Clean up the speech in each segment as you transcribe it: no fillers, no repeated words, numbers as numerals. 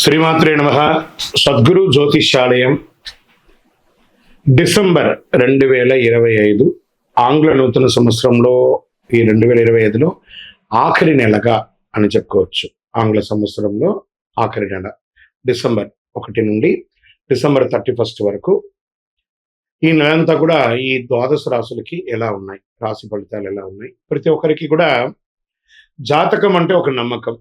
శ్రీమాత్రే నమః. సద్గురు జ్యోతిష్యాలయం డిసెంబర్ 2025 ఆంగ్ల నూతన సంవత్సరంలో ఈ 2025లో ఆఖరి నెలగా అని చెప్పుకోవచ్చు. ఆంగ్ల సంవత్సరంలో ఆఖరి నెల డిసెంబర్ 1 నుండి డిసెంబర్ 31 వరకు ఈ నెలంతా కూడా ఈ ద్వాదశ రాశులకి ఎలా ఉన్నాయి, రాశి ఫలితాలు ఎలా ఉన్నాయి, ప్రతి ఒక్కరికి కూడా జాతకం అంటే ఒక నమ్మకం.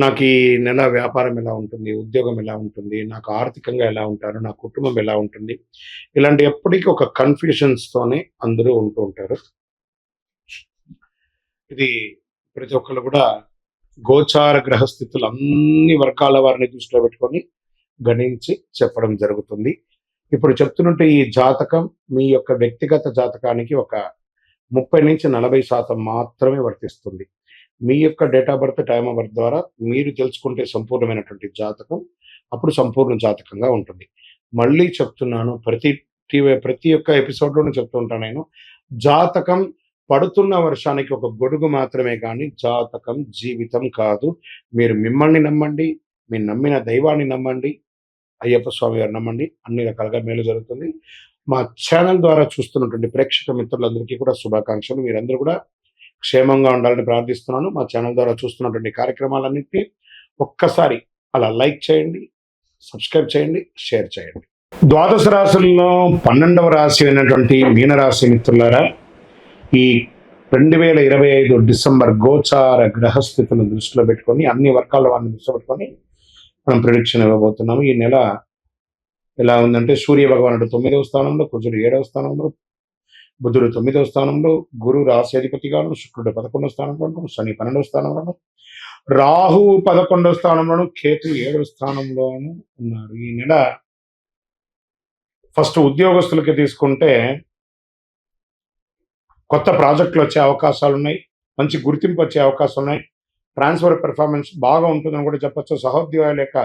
నాకు ఈ నెల వ్యాపారం ఎలా ఉంటుంది, ఉద్యోగం ఎలా ఉంటుంది, నాకు ఆర్థికంగా ఎలా ఉంటారు, నా కుటుంబం ఎలా ఉంటుంది, ఇలాంటి ఎప్పటికీ ఒక కన్ఫ్యూషన్స్తోనే అందరూ ఉంటూ ఉంటారు. ఇది ప్రతి ఒక్కరు కూడా గోచార గ్రహస్థితులు అన్ని వర్గాల వారిని దృష్టిలో పెట్టుకొని గణించి చెప్పడం జరుగుతుంది. ఇప్పుడు చెప్తున్నట్టు ఈ జాతకం మీ యొక్క వ్యక్తిగత జాతకానికి ఒక 30 నుంచి 40% మాత్రమే వర్తిస్తుంది. మీ యొక్క date of birth, time of birth ద్వారా మీరు తెలుసుకుంటే సంపూర్ణమైనటువంటి జాతకం అప్పుడు సంపూర్ణ జాతకంగా ఉంటుంది. మళ్ళీ చెప్తున్నాను, ప్రతి ఒక్క ఎపిసోడ్లోనూ చెప్తూ ఉంటాను నేను, జాతకం పడుతున్న వర్షానికి ఒక గొడుగు మాత్రమే కానీ జాతకం జీవితం కాదు. మీరు మిమ్మల్ని నమ్మండి, మీరు నమ్మిన దైవాన్ని నమ్మండి, అయ్యప్ప స్వామి గారు నమ్మండి, అన్ని రకాలుగా మేలు జరుగుతుంది. మా ఛానల్ ద్వారా చూస్తున్నటువంటి ప్రేక్షక మిత్రులందరికీ కూడా శుభాకాంక్షలు. మీరందరూ కూడా క్షేమంగా ఉండాలని ప్రార్థిస్తున్నాను. మా ఛానల్ ద్వారా చూస్తున్నటువంటి కార్యక్రమాలన్నింటినీ ఒక్కసారి అలా లైక్ చేయండి, సబ్స్క్రైబ్ చేయండి, షేర్ చేయండి. ద్వాదశ రాశుల్లో 12వ రాశి అయినటువంటి మీనరాశి మిత్రులారా, ఈ 2025 డిసెంబర్ గోచార గ్రహస్థితులను దృష్టిలో పెట్టుకొని అన్ని వర్గాల వారిని దృష్టిలో పెట్టుకొని మనం ప్రిడిక్షన్ ఇవ్వబోతున్నాము. ఈ నెల ఎలా ఉందంటే, సూర్య భగవానుడు 9వ స్థానంలో, కుజుడు 7వ స్థానంలో, బుధుడు 9వ స్థానంలో, గురు రాశి అధిపతిగాను, శుక్రుడు 11వ స్థానంలోను, శని 12వ స్థానంలోను, రాహు 11వ స్థానంలోను, కేతు 7వ స్థానంలోను ఉన్నారు. ఈ నెల ఫస్ట్ ఉద్యోగస్తులకి తీసుకుంటే కొత్త ప్రాజెక్టులు వచ్చే అవకాశాలు ఉన్నాయి, మంచి గుర్తింపు వచ్చే అవకాశాలు ఉన్నాయి, ట్రాన్స్ఫర్ పెర్ఫార్మెన్స్ బాగా ఉంటుందని కూడా చెప్పచ్చు. సహోద్యోగాల యొక్క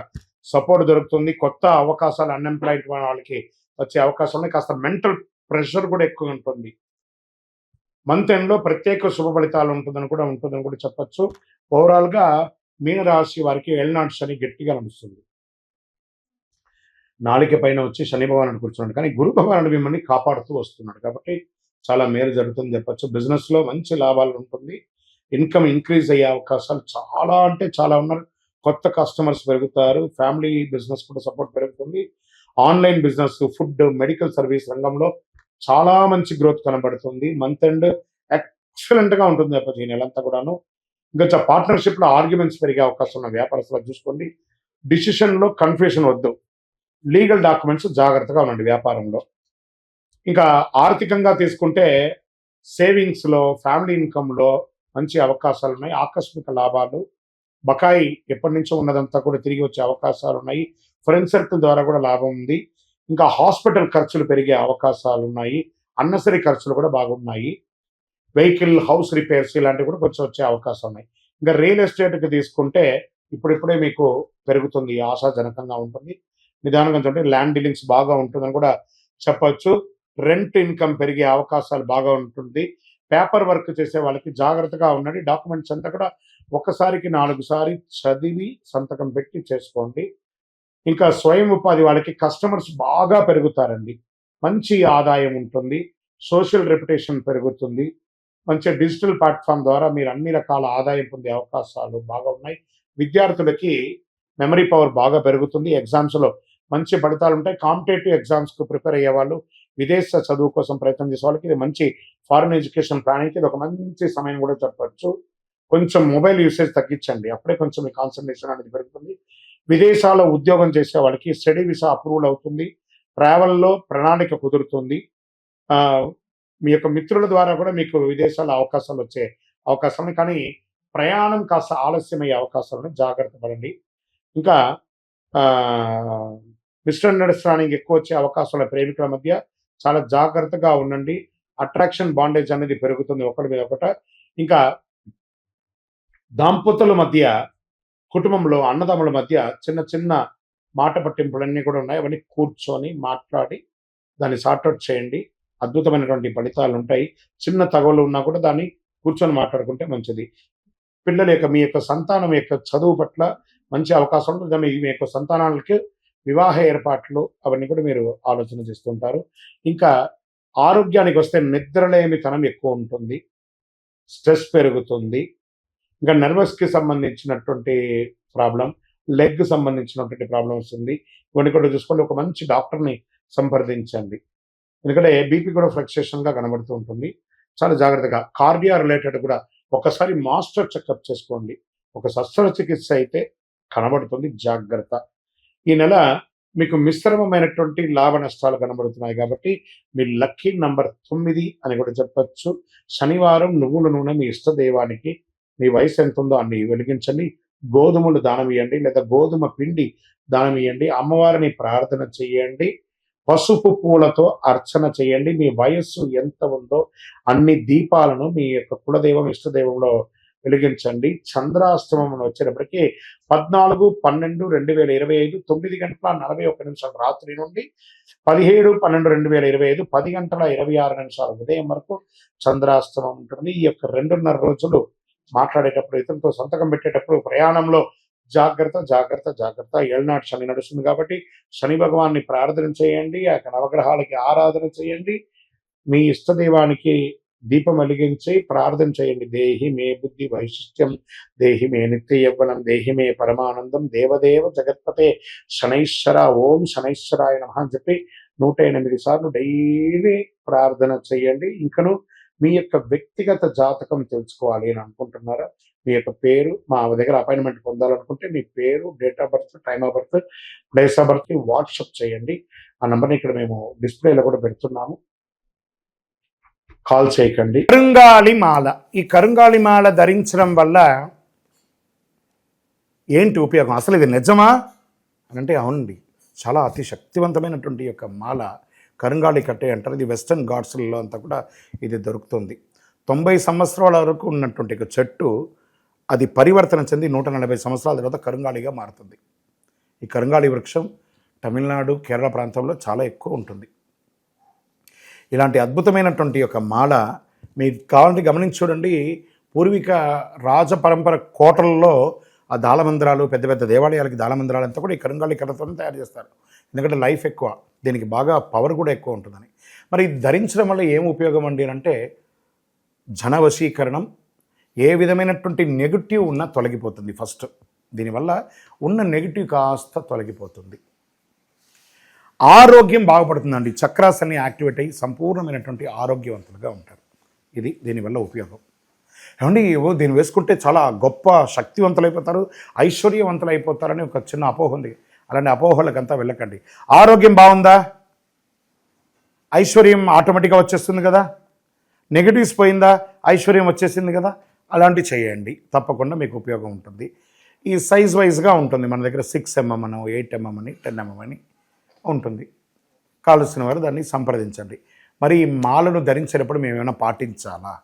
సపోర్ట్ దొరుకుతుంది, కొత్త అవకాశాలు అన్ఎంప్లాయిడ్ వాళ్ళకి వచ్చే అవకాశాలు ఉన్నాయి. కాస్త మెంటల్ ప్రెషర్ కూడా ఎక్కువ ఉంటుంది. మంత్ ఎండ్లో ప్రత్యేక శుభ ఫలితాలు ఉంటుందని కూడా చెప్పచ్చు. ఓవరాల్గా మీనరాశి వారికి ఏళ్ళనాటి శని గట్టిగా నడుస్తుంది. నాలుక పైన వచ్చి శని భగవానుడు కూర్చున్నాడు, కానీ గురు భగవానుడు మిమ్మల్ని కాపాడుతూ వస్తున్నాడు కాబట్టి చాలా మేలు జరుగుతుంది చెప్పచ్చు. బిజినెస్లో మంచి లాభాలు ఉంటుంది, ఇన్కమ్ ఇంక్రీజ్ అయ్యే అవకాశాలు చాలా అంటే చాలా ఉన్నారు. కొత్త కస్టమర్స్ పెరుగుతారు, ఫ్యామిలీ బిజినెస్ కూడా సపోర్ట్ పెరుగుతుంది. Online business, food, medical service రంగంలో చాలా మంచి గ్రోత్ కనబడుతుంది. మంత్ ఎండ్ ఎక్సలెంట్గా ఉంటుంది చెప్పచ్చు ఈ నెలంతా కూడాను. ఇంకా పార్ట్నర్షిప్లో ఆర్గ్యుమెంట్స్ పెరిగే అవకాశం ఉన్న వ్యాపారస్తులు చూసుకోండి. డిసిషన్లో కన్ఫ్యూషన్ వద్దు, లీగల్ డాక్యుమెంట్స్ జాగ్రత్తగా ఉండండి వ్యాపారంలో. ఇంకా ఆర్థికంగా తీసుకుంటే సేవింగ్స్లో, ఫ్యామిలీ ఇన్కంలో మంచి అవకాశాలు ఉన్నాయి. ఆకస్మిక లాభాలు, బకాయి ఎప్పటి నుంచో ఉన్నదంతా కూడా తిరిగి వచ్చే అవకాశాలు ఉన్నాయి. ఫ్రెండ్ సర్కిల్ ద్వారా కూడా లాభం ఉంది. ఇంకా హాస్పిటల్ ఖర్చులు పెరిగే అవకాశాలు ఉన్నాయి. అన్నసరి ఖర్చులు కూడా బాగున్నాయి. వెహికల్, హౌస్ రిపేర్స్ ఇలాంటివి కూడా కొంచెం వచ్చే అవకాశం ఉన్నాయి. ఇంకా రియల్ ఎస్టేట్కి తీసుకుంటే ఇప్పుడిప్పుడే మీకు పెరుగుతుంది, ఆశాజనకంగా ఉంటుంది. నిదానంగా చూడండి, ల్యాండ్ డీలింగ్స్ బాగా ఉంటుందని కూడా చెప్పచ్చు. రెంట్ ఇన్కమ్ పెరిగే అవకాశాలు బాగా ఉంటుంది. పేపర్ వర్క్ చేసే వాళ్ళకి జాగ్రత్తగా ఉండండి. డాక్యుమెంట్స్ అంతా కూడా ఒకసారికి 4 సార్లు చదివి సంతకం పెట్టి చేసుకోండి. ఇంకా స్వయం ఉపాధి వాళ్ళకి కస్టమర్స్ బాగా పెరుగుతారండి, మంచి ఆదాయం ఉంటుంది, సోషల్ రెప్యుటేషన్ పెరుగుతుంది. మంచి డిజిటల్ ప్లాట్ఫామ్ ద్వారా మీరు అన్ని రకాల ఆదాయం పొందే అవకాశాలు బాగా ఉన్నాయి. విద్యార్థులకి మెమరీ పవర్ బాగా పెరుగుతుంది, ఎగ్జామ్స్లో మంచి ఫలితాలు ఉంటాయి. కాంపిటేటివ్ ఎగ్జామ్స్కు ప్రిపేర్ అయ్యే వాళ్ళు, విదేశ చదువు కోసం ప్రయత్నం చేసే వాళ్ళకి ఇది మంచి ఫారెన్ ఎడ్యుకేషన్ ప్లానింగ్కి ఇది ఒక మంచి సమయం కూడా చెప్పచ్చు. కొంచెం మొబైల్ యూసేజ్ తగ్గించండి, అప్పుడే కొంచెం మీ కాన్సన్ట్రేషన్ అనేది పెరుగుతుంది. విదేశాల్లో ఉద్యోగం చేసే వాళ్ళకి స్టడీ వీసా అప్రూవల్ అవుతుంది, ట్రావెల్లో ప్రణాళిక కుదురుతుంది. మీ యొక్క మిత్రుల ద్వారా కూడా మీకు విదేశాల అవకాశాలు వచ్చే అవకాశాలు, కానీ ప్రయాణం కాస్త ఆలస్యమయ్యే అవకాశాలను జాగ్రత్త పడండి. ఇంకా మిస్అండర్స్టాండింగ్ ఎక్కువ వచ్చే అవకాశాల ప్రేమికుల మధ్య చాలా జాగ్రత్తగా ఉండండి. అట్రాక్షన్, బాండేజ్ అనేది పెరుగుతుంది ఒకటి మీద ఒకట. ఇంకా దాంపతుల మధ్య, కుటుంబంలో అన్నదమ్ముల మధ్య చిన్న చిన్న మాట పట్టింపులన్నీ కూడా ఉన్నాయి. అవన్నీ కూర్చొని మాట్లాడి దాన్ని సార్ట్అవుట్ చేయండి, అద్భుతమైనటువంటి ఫలితాలు ఉంటాయి. చిన్న తగవలు ఉన్నా కూడా దాన్ని కూర్చొని మాట్లాడుకుంటే మంచిది. పిల్లల యొక్క, మీ యొక్క సంతానం యొక్క చదువు పట్ల మంచి అవకాశం ఉంటుంది. మీ యొక్క సంతానాలకి వివాహ ఏర్పాట్లు అవన్నీ కూడా మీరు ఆలోచన చేస్తుంటారు. ఇంకా ఆరోగ్యానికి వస్తే నిద్రలేమితనం ఎక్కువ ఉంటుంది. స్ట్రెస్ పెరుగుతుంది. ఇంకా నర్వస్‌కి సంబంధించినటువంటి ప్రాబ్లమ్, లెగ్‌కి సంబంధించినటువంటి ప్రాబ్లమ్ వస్తుంది. ఇవన్నీ కూడా చూసుకోండి. ఒక మంచి డాక్టర్‌ని సంప్రదించండి. ఎందుకంటే బీపీ కూడా ఫ్లక్చుయేషన్‌గా కనబడుతూ ఉంటుంది. చాలా జాగ్రత్తగా కార్డియా రిలేటెడ్ కూడా ఒకసారి మాస్టర్ చెకప్ చేసుకోండి. ఒక శస్త్రచికిత్స అయితే కనబడుతుంది. జాగ్రత్త. ఈ నెల మీకు మిశ్రమమైనటువంటి లాభ నష్టాలు కనబడుతున్నాయి కాబట్టి మీ లక్కీ నంబర్ 9 అని కూడా చెప్పొచ్చు. శనివారం నువ్వుల నూనె మీ ఇష్ట దైవానికి మీ వయసు ఎంతుందో అన్ని వెలిగించండి. గోధుమలు దానం ఇయ్యండి, లేదా గోధుమ పిండి దానం ఇయ్యండి. అమ్మవారిని ప్రార్థన చేయండి. పసుపు పూలతో అర్చన చేయండి. మీ వయస్సు ఎంత ఉందో అన్ని దీపాలను మీ యొక్క కులదైవం, ఇష్టదైవంలో వెలిగించండి. చంద్రాష్టమం వచ్చేటప్పటికి 14/12/2025 9:41 రాత్రి నుండి 17/12/2025 10:26 ఉదయం వరకు చంద్రాష్టమం ఉంటుంది. ఈ యొక్క 2.5 రోజులు మాట్లాడేటప్పుడు, ఇతరులతో సంతకం పెట్టేటప్పుడు, ప్రయాణంలో జాగ్రత్త, జాగ్రత్త, జాగ్రత్త. ఏళ్ళనాటి శని నడుస్తుంది కాబట్టి శని భగవాన్ని ప్రార్థన చేయండి. ఆ యొక్క నవగ్రహాలకి ఆరాధన చేయండి. మీ ఇష్టదైవానికి దీపం వెలిగించి ప్రార్థన చేయండి. దేహి మే బుద్ధి వైశిష్ట్యం, దేహి మే నిత్య యవ్వనం, దేహి మే పరమానందం, దేవదేవ జగత్పతే శనైశ్వర, ఓం శనైశ్వరాయ నమః అని చెప్పి 108 సార్లు డైలీ ప్రార్థన చేయండి. ఇంకను మీ యొక్క వ్యక్తిగత జాతకం తెలుసుకోవాలి అని అనుకుంటున్నారా? మీ యొక్క పేరు, మా దగ్గర అపాయింట్మెంట్ పొందాలనుకుంటే మీ పేరు, date of birth, time of birth, place of బర్త్‌కి వాట్సాప్ చేయండి. ఆ నంబర్‌ని ఇక్కడ మేము డిస్‌ప్లేలో కూడా పెడుతున్నాము. కాల్ చేయకండి. కరుంగాళి మాల. ఈ కరుంగాళి మాల ధరించడం వల్ల ఏంటి ఉపయోగం? అసలు ఇది నిజమా అని అంటే అవునండి. చాలా అతి శక్తివంతమైనటువంటి యొక్క మాల కరుంగాళి కట్టే అంటారు. ఇది వెస్టర్న్ ఘాట్స్లలో అంతా కూడా ఇది దొరుకుతుంది. 90 సంవత్సరాల వరకు ఉన్నటువంటి ఒక చెట్టు అది పరివర్తన చెంది 140 సంవత్సరాల తర్వాత కరుంగాళిగా మారుతుంది. ఈ కరుంగాళి వృక్షం తమిళనాడు, కేరళ ప్రాంతంలో చాలా ఎక్కువ ఉంటుంది. ఇలాంటి అద్భుతమైనటువంటి యొక్క మాల మీకు కావాలంటే గమనించి చూడండి. పూర్వీక రాజ పరంపర కోటలలో ఆ దాళమందిరాలు, పెద్ద పెద్ద దేవాలయాలకి దాళమందిరాలు అంతా కూడా ఈ కరుంగాళి కర్రతో తయారు చేస్తారు. ఎందుకంటే లైఫ్ ఎక్కువ, దీనికి బాగా పవర్ కూడా ఎక్కువ ఉంటుందని. మరి ఇది ధరించడం వల్ల ఏం ఉపయోగం అండి అంటే జనవశీకరణం, ఏ విధమైనటువంటి నెగిటివ్ ఉన్నా తొలగిపోతుంది. ఫస్ట్ దీనివల్ల ఉన్న నెగిటివ్ కాస్త తొలగిపోతుంది. ఆరోగ్యం బాగుపడుతుందండి. చక్రాస్ అన్ని యాక్టివేట్ అయ్యి సంపూర్ణమైనటువంటి ఆరోగ్యవంతులుగా ఉంటారు. ఇది దీనివల్ల ఉపయోగం. ఏమండి దీన్ని వేసుకుంటే చాలా గొప్ప శక్తివంతులు అయిపోతారు, ఐశ్వర్యవంతులు అయిపోతారని ఒక చిన్న అపోహ ఉంది. అలాంటి అపోహలకంతా వెళ్ళకండి. ఆరోగ్యం బాగుందా, ఐశ్వర్యం ఆటోమేటిక్గా వచ్చేస్తుంది కదా. నెగిటివ్స్ పోయిందా, ఐశ్వర్యం వచ్చేసింది కదా. అలాంటివి చేయండి, తప్పకుండా మీకు ఉపయోగం ఉంటుంది. ఈ సైజ్ వైజ్గా ఉంటుంది. మన దగ్గర 6 mm అని, 8 mm అని, 10 mm అని ఉంటుంది. కావలసిన వారు దాన్ని సంప్రదించండి. మరి ఈ మాలను ధరించేటప్పుడు మేము ఏమైనా పాటించాలా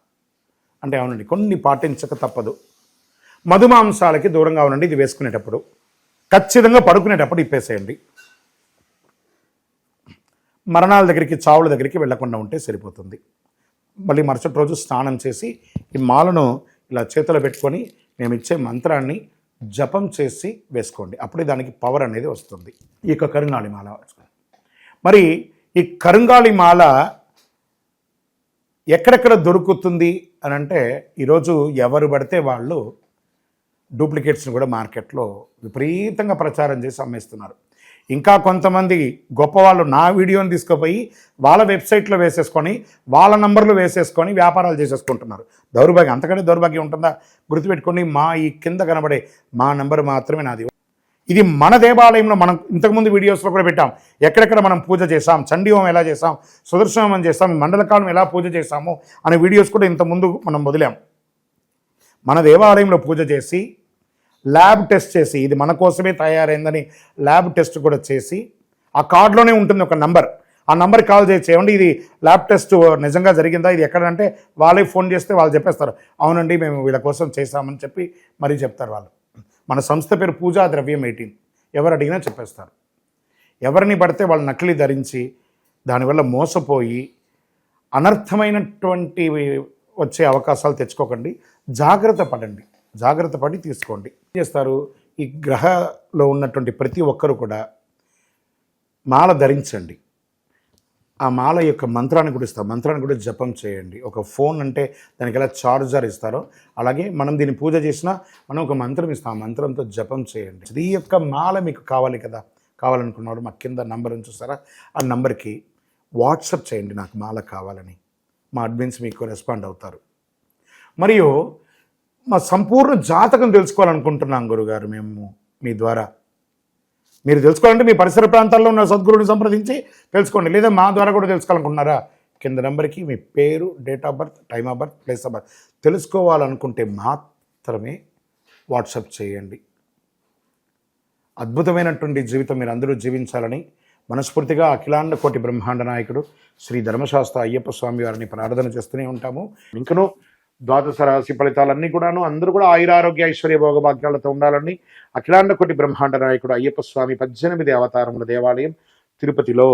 అంటే అవునండి, కొన్ని పాటించక తప్పదు. మధుమాంసాలకి దూరంగా ఉండండి. ఇది వేసుకునేటప్పుడు ఖచ్చితంగా పడుకునేటప్పుడు ఇప్పేసేయండి. మరణాల దగ్గరికి, చావుల దగ్గరికి వెళ్లకుండా ఉంటే సరిపోతుంది. మళ్ళీ మరుసటి రోజు స్నానం చేసి ఈ మాలను ఇలా చేతిలో పెట్టుకొని మేము ఇచ్చే మంత్రాన్ని జపం చేసి వేసుకోండి. అప్పుడే దానికి పవర్ అనేది వస్తుంది. ఈ యొక్క కరుంగాళి మాల మరి ఈ కరుంగాళి మాల ఎక్కడెక్కడ దొరుకుతుంది అని అంటే ఈరోజు ఎవరు పడితే వాళ్ళు డూప్లికేట్స్ని కూడా మార్కెట్లో విపరీతంగా ప్రచారం చేసి అమ్మేస్తున్నారు. ఇంకా కొంతమంది గొప్పవాళ్ళు నా వీడియోని తీసుకుపోయి వాళ్ళ వెబ్సైట్లో వేసేసుకొని వాళ్ళ నంబర్లు వేసేసుకొని వ్యాపారాలు చేసేసుకుంటున్నారు. దౌర్భాగ్యం, అంతకంటే దౌర్భాగ్యం ఉంటుందా? గుర్తుపెట్టుకొని మా ఈ కింద కనబడే మా నంబర్ మాత్రమే నాది. ఇది మన దేవాలయంలో మనం ఇంతకుముందు వీడియోస్లో కూడా పెట్టాం. ఎక్కడెక్కడ మనం పూజ చేసాం, చండీహోమం ఎలా చేసాం, సుదర్శనం చేసాం, మండలకాలం ఎలా పూజ చేసాము అనే వీడియోస్ కూడా ఇంతకుముందు మనం వదిలాం. మన దేవాలయంలో పూజ చేసి ల్యాబ్ టెస్ట్ చేసి ఇది మన కోసమే తయారైందని ల్యాబ్ టెస్ట్ కూడా చేసి ఆ కార్డులోనే ఉంటుంది ఒక నంబర్. ఆ నంబర్కి కాల్ చేయండి. ఇది ల్యాబ్ టెస్ట్ నిజంగా జరిగిందా, ఇది ఎక్కడంటే వాళ్ళే ఫోన్ చేస్తే వాళ్ళు చెప్పేస్తారు, అవునండి మేము వీళ్ళ కోసం చేశామని చెప్పి మరీ చెప్తారు వాళ్ళు. మన సంస్థ పేరు పూజా ద్రవ్యం 18. ఎవరు అడిగినా చెప్పేస్తారు. ఎవరిని పడితే వాళ్ళు నకిలీ ధరించి దానివల్ల మోసపోయి అనర్థమైనటువంటి వచ్చే అవకాశాలు తెచ్చుకోకండి. జాగ్రత్త పడండి, జాగ్రత్త పడి తీసుకోండి. ఏం చేస్తారు, ఈ గ్రహలో ఉన్నటువంటి ప్రతి ఒక్కరు కూడా మాల ధరించండి. ఆ మాల యొక్క మంత్రాన్ని కూడా ఇస్తాం, మంత్రాన్ని కూడా జపం చేయండి. ఒక ఫోన్ అంటే దానికి ఎలా చార్జర్ ఇస్తారో అలాగే మనం దీన్ని పూజ చేసినా మనం ఒక మంత్రం ఇస్తాం, ఆ మంత్రంతో జపం చేయండి. ఈ యొక్క మాల మీకు కావాలి కదా, కావాలనుకున్నవాడు మా కింద నంబర్ చూస్తారా, ఆ నంబర్కి వాట్సాప్ చేయండి నాకు మాల కావాలని. మా అడ్మిన్స్ మీకు రెస్పాండ్ అవుతారు. మరియు మా సంపూర్ణ జాతకం తెలుసుకోవాలనుకుంటున్నాం గురుగారు మేము మీ ద్వారా. మీరు తెలుసుకోవాలంటే మీ పరిసర ప్రాంతాల్లో ఉన్న సద్గురుని సంప్రదించి తెలుసుకోండి, లేదా మా ద్వారా కూడా తెలుసుకోవాలనుకుంటున్నారా, కింద నెంబర్కి మీ పేరు, date of birth, time of birth, place of birth తెలుసుకోవాలనుకుంటే మాత్రమే వాట్సాప్ చేయండి. అద్భుతమైనటువంటి జీవితం మీరు అందరూ జీవించాలని మనస్ఫూర్తిగా అఖిలాండ కోటి బ్రహ్మాండ నాయకుడు శ్రీ ధర్మశాస్త్ర అయ్యప్ప స్వామి వారిని ప్రార్థన చేస్తూనే ఉంటాము. ఇంకనూ ద్వాదశ రాశి ఫలితాలన్నీ కూడాను అందరూ కూడా ఆయురారోగ్య ఐశ్వర్య భోగభాగ్యాలతో ఉండాలని అఖిలాండ కోటి బ్రహ్మాండ నాయకుడు అయ్యప్ప స్వామి 18 అవతారముల దేవాలయం తిరుపతిలో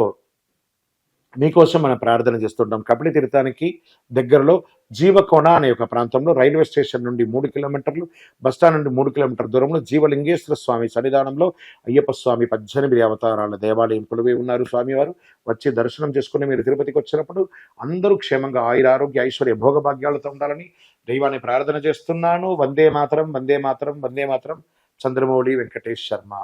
మీకోసం మనం ప్రార్థన చేస్తుంటాం. కపిలి తీర్థానికి దగ్గరలో జీవకోణ అనే ఒక ప్రాంతంలో రైల్వే స్టేషన్ నుండి 3 కిలోమీటర్లు, బస్టాండ్ నుండి 3 కిలోమీటర్ల దూరంలో జీవలింగేశ్వర స్వామి సన్నిధానంలో అయ్యప్ప స్వామి 18 అవతారాల దేవాలయం కొలువై ఉన్నారు. స్వామివారు వచ్చి దర్శనం చేసుకుని మీరు తిరుపతికి వచ్చినప్పుడు అందరూ క్షేమంగా ఆయురారోగ్య ఐశ్వర్య భోగభాగ్యాలతో ఉండాలని దైవాన్ని ప్రార్థన చేస్తున్నాను. వందే మాతరం, వందే మాతరం, వందే మాతరం. చంద్రమౌళి వెంకటేష్ శర్మ.